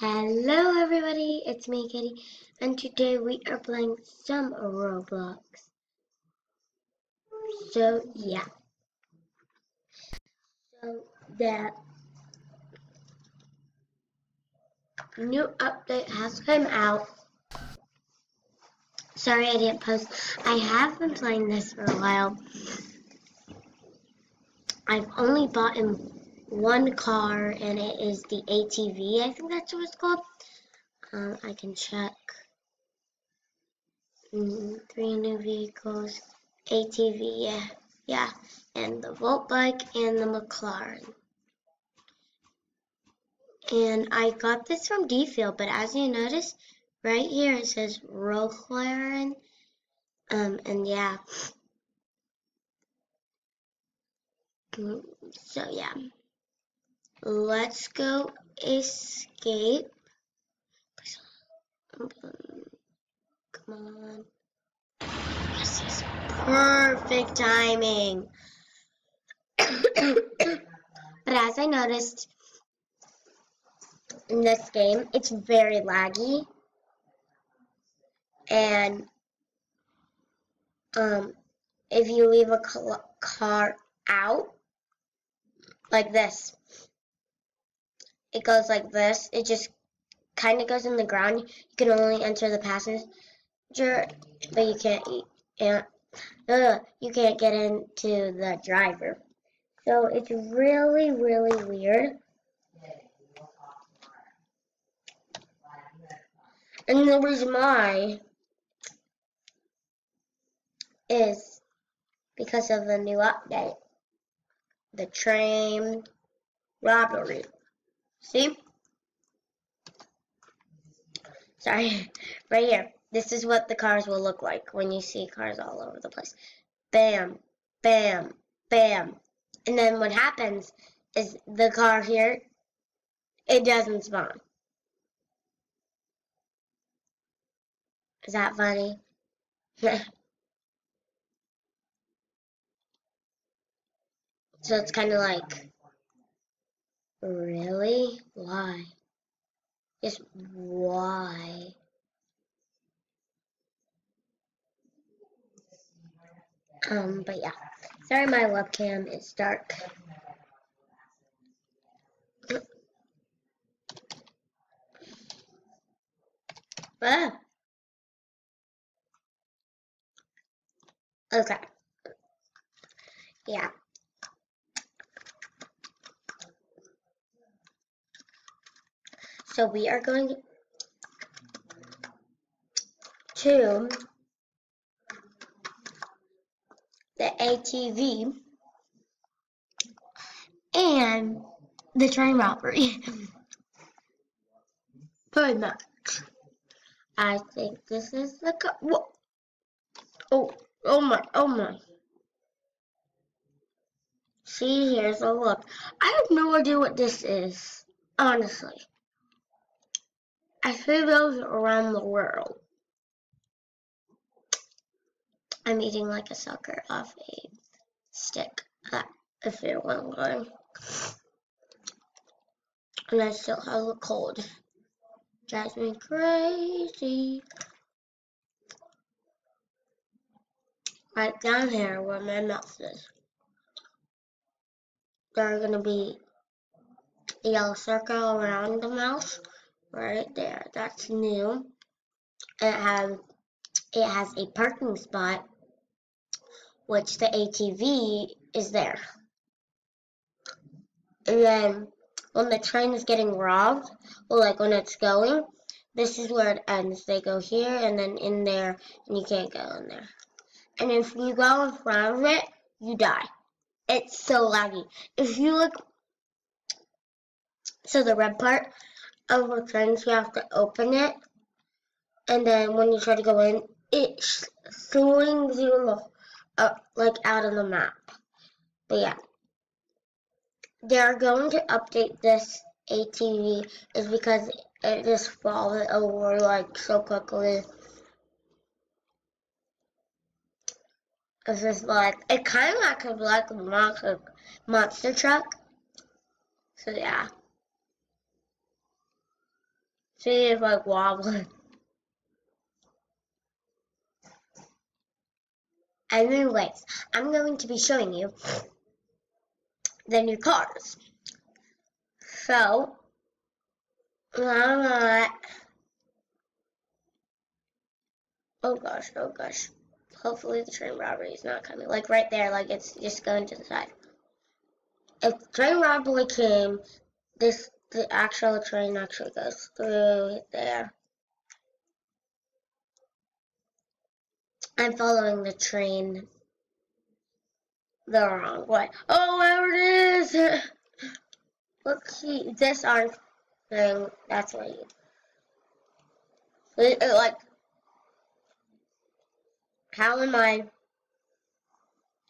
Hello everybody, it's me Kitty, and today we are playing some Roblox. So yeah, so the new update has come out. Sorry I didn't post. I have been playing this for a while. I've only bought in one car, and it is the ATV. I think that's what it's called. I can check. 3 new vehicles, ATV, yeah, and the Volt bike and the McLaren. And I got this from D-Field, but as you notice, right here it says McLaren, and yeah. So yeah, let's go escape. Come on. This is perfect timing. But as I noticed in this game, it's very laggy. And if you leave a car out like this, it goes like this. It just kind of goes in the ground. You can only enter the passenger, but you can't get into the driver. So it's really, really weird. And the reason why is because of the new update, the train robbery. See? Sorry, right here. This is what the cars will look like when you see cars all over the place. Bam, bam, bam. And then what happens is the car here, it doesn't spawn. Is that funny? So it's kind of like, really? Why? Just why? But yeah. Sorry my webcam is dark. Ah. Okay. Yeah. So we are going to the ATV and the train robbery. Pretty much. I think this is the whoa. Oh my. See, here's a look. I have no idea what this is, honestly. I see those around the world. I'm eating like a sucker off a stick, if you're wondering. And I still have a cold. Drives me crazy. Right down here where my mouth is, there's going to be a yellow circle around the mouse. Right there. That's new. And it has a parking spot, which the ATV is there. And then when the train is getting robbed, or like when it's going, this is where it ends. They go here and then in there, and you can't go in there. And if you go in front of it, you die. It's so laggy. If you look, so the red part of the trains, you have to open it, and then when you try to go in, it swings you like out of the map. But yeah, they're going to update this ATV is because it just falls over like so quickly. It's just like, it kind of acts like a monster truck. So yeah. See, it's like wobbling. Anyways, I'm going to be showing you the new cars. So, oh gosh, oh gosh. Hopefully the train robbery is not coming. Like right there, like it's just going to the side. If the train robbery came, the actual train actually goes through there. I'm following the train the wrong way. Oh, there it is! Look, see, this arm thing, that's what you... like, how am I...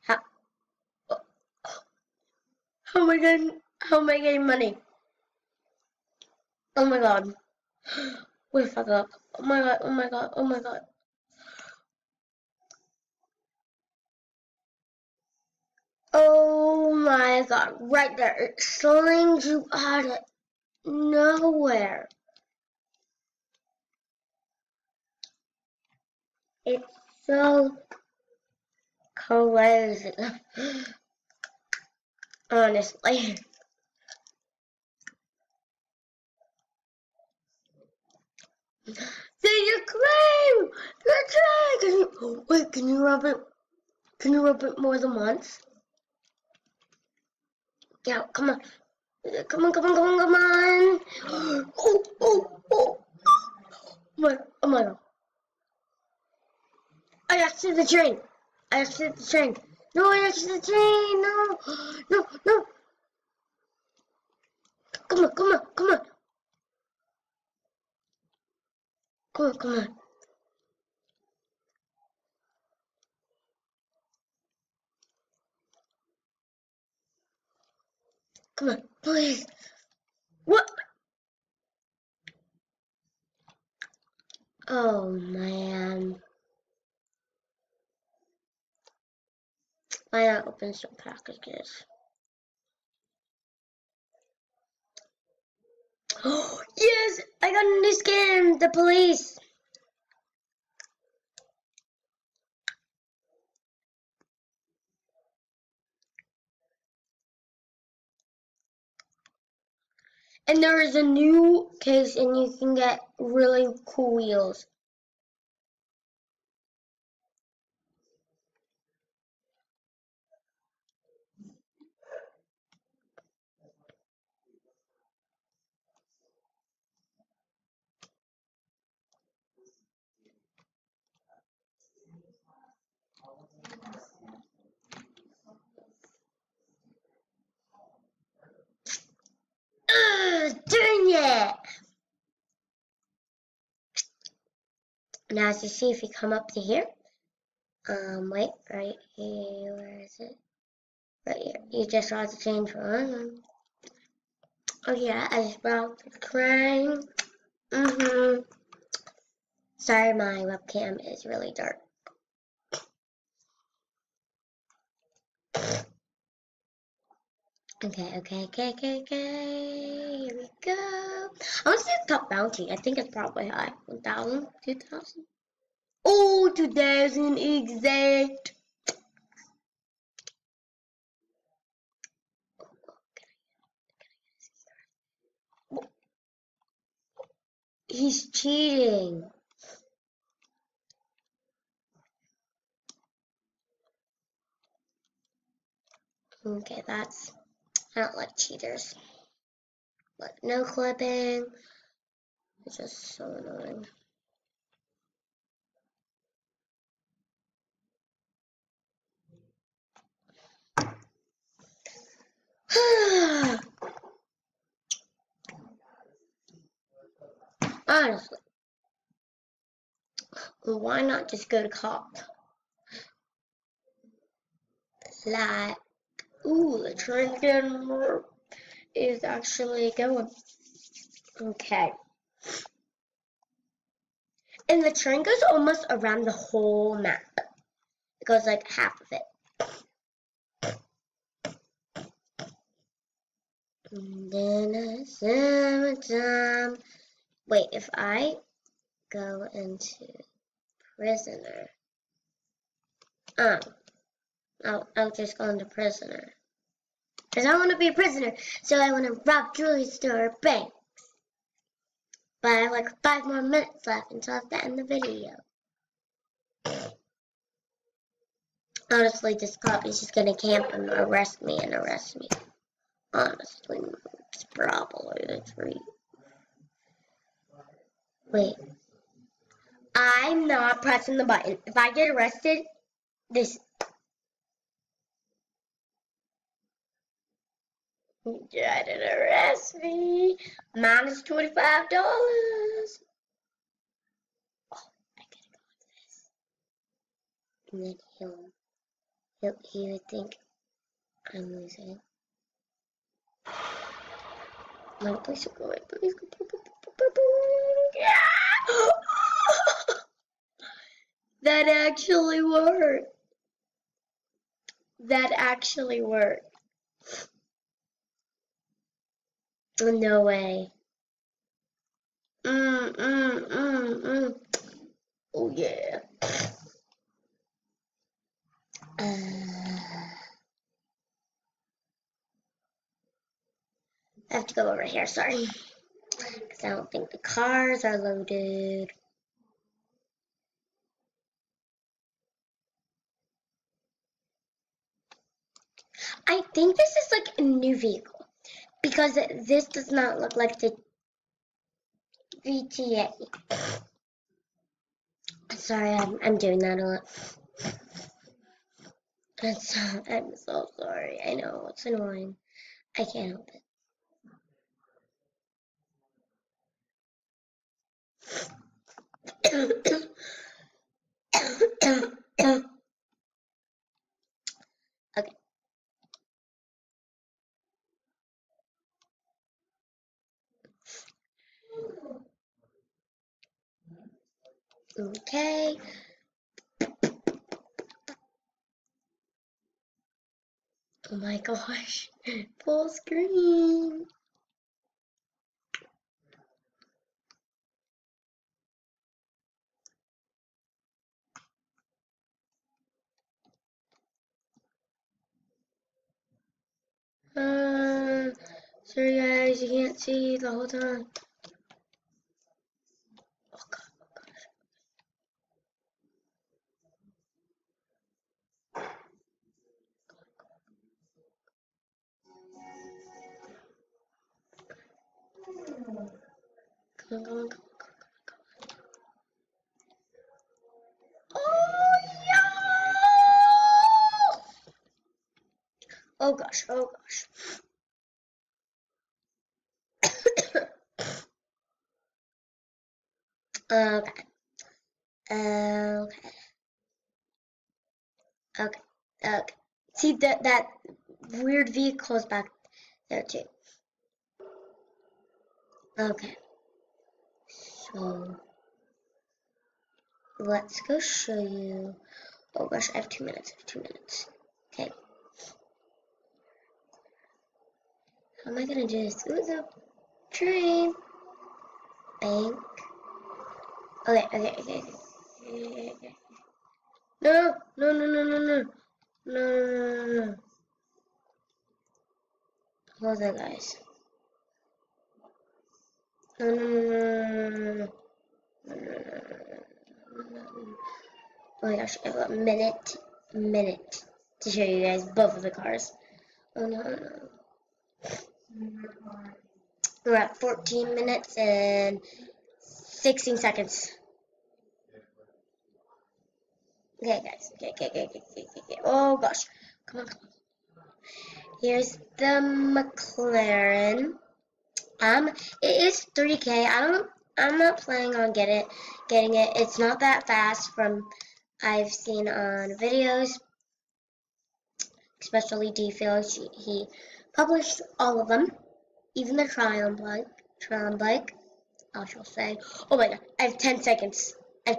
How am I getting money? Oh my god. Wait, fuck up. Oh my god, oh my god, oh my god. Oh my god, right there. It slings you out of nowhere. It's so crazy. Honestly. See your claim! Your train! Can you wait, can you rub it? Can you rub it more than once? Yeah, come on. Come on, come on, come on, come on! Oh my god. I exited the train! I exited the train! No, I exited the train! No! No, no! Come on, come on, come on! Come on, come on. Come on, please. What? Oh, man. Why not open some packages? Oh, yes! I got a new skin! The police! And there is a new case and you can get really cool wheels. Dang it! Now as you see, if you come up to here, wait, right here, where is it? Right here. You just have to change one. Oh yeah, I spelled the train. Sorry, my webcam is really dark. Okay. Here we go. I want to see the top bounty. I think it's probably high. 1,000? 2,000? Oh, 2,000 exact. He's cheating. Okay, I don't like cheaters. Like, no clipping. It's just so annoying. Honestly, why not just go to cop? Like, ooh, the train is actually going. Okay. And the train goes almost around the whole map. It goes like half of it. And then summertime, Wait, if I go into prisoner, I'll just go into prisoner. Because I want to be a prisoner, so I want to rob jewelry store or banks. But I have like 5 more minutes left until I have to end the video. Honestly, this cop is just gonna camp and arrest me. Honestly, it's probably the truth. Wait. I'm not pressing the button. If I get arrested, this... You tried to arrest me. Minus $25. Oh, I gotta go like this. And then he would think I'm losing. No, please go away. Please go. Yeah! That actually worked. That actually worked. No way. Oh yeah. I have to go over here, sorry. Because I don't think the cars are loaded. I think this is like a new vehicle. Because this does not look like the GTA. Sorry, I'm doing that a lot. I'm so sorry. I know, it's annoying. I can't help it. Okay. Okay. Oh my gosh. Full screen. Sorry guys, you can't see the whole time. Oh god, oh gosh. Come on. Oh yeah! Oh gosh. Okay. See that weird vehicle is back there too. Okay. So let's go show you. Oh gosh, I have 2 minutes. Okay. How am I gonna do this? Ooh, the train. Bank. Okay. No. Hold on, guys. No. Oh my gosh, I have a minute to show you guys both of the cars. Oh no. We're at 14 minutes and 16 seconds. Okay, guys. Okay. Oh gosh. Come on. Here's the McLaren. It is 3K. I'm not planning on getting it. It's not that fast from I've seen on videos, especially D-Phil. He published all of them, even the Tryon bike. I shall say. Oh my god, I have 10 seconds. Oh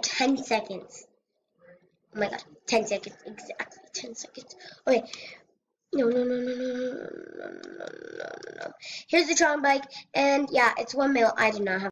my god, 10 seconds, exactly 10 seconds. Okay. No. Here's the Tron bike, and yeah, it's 1 mil. I do not have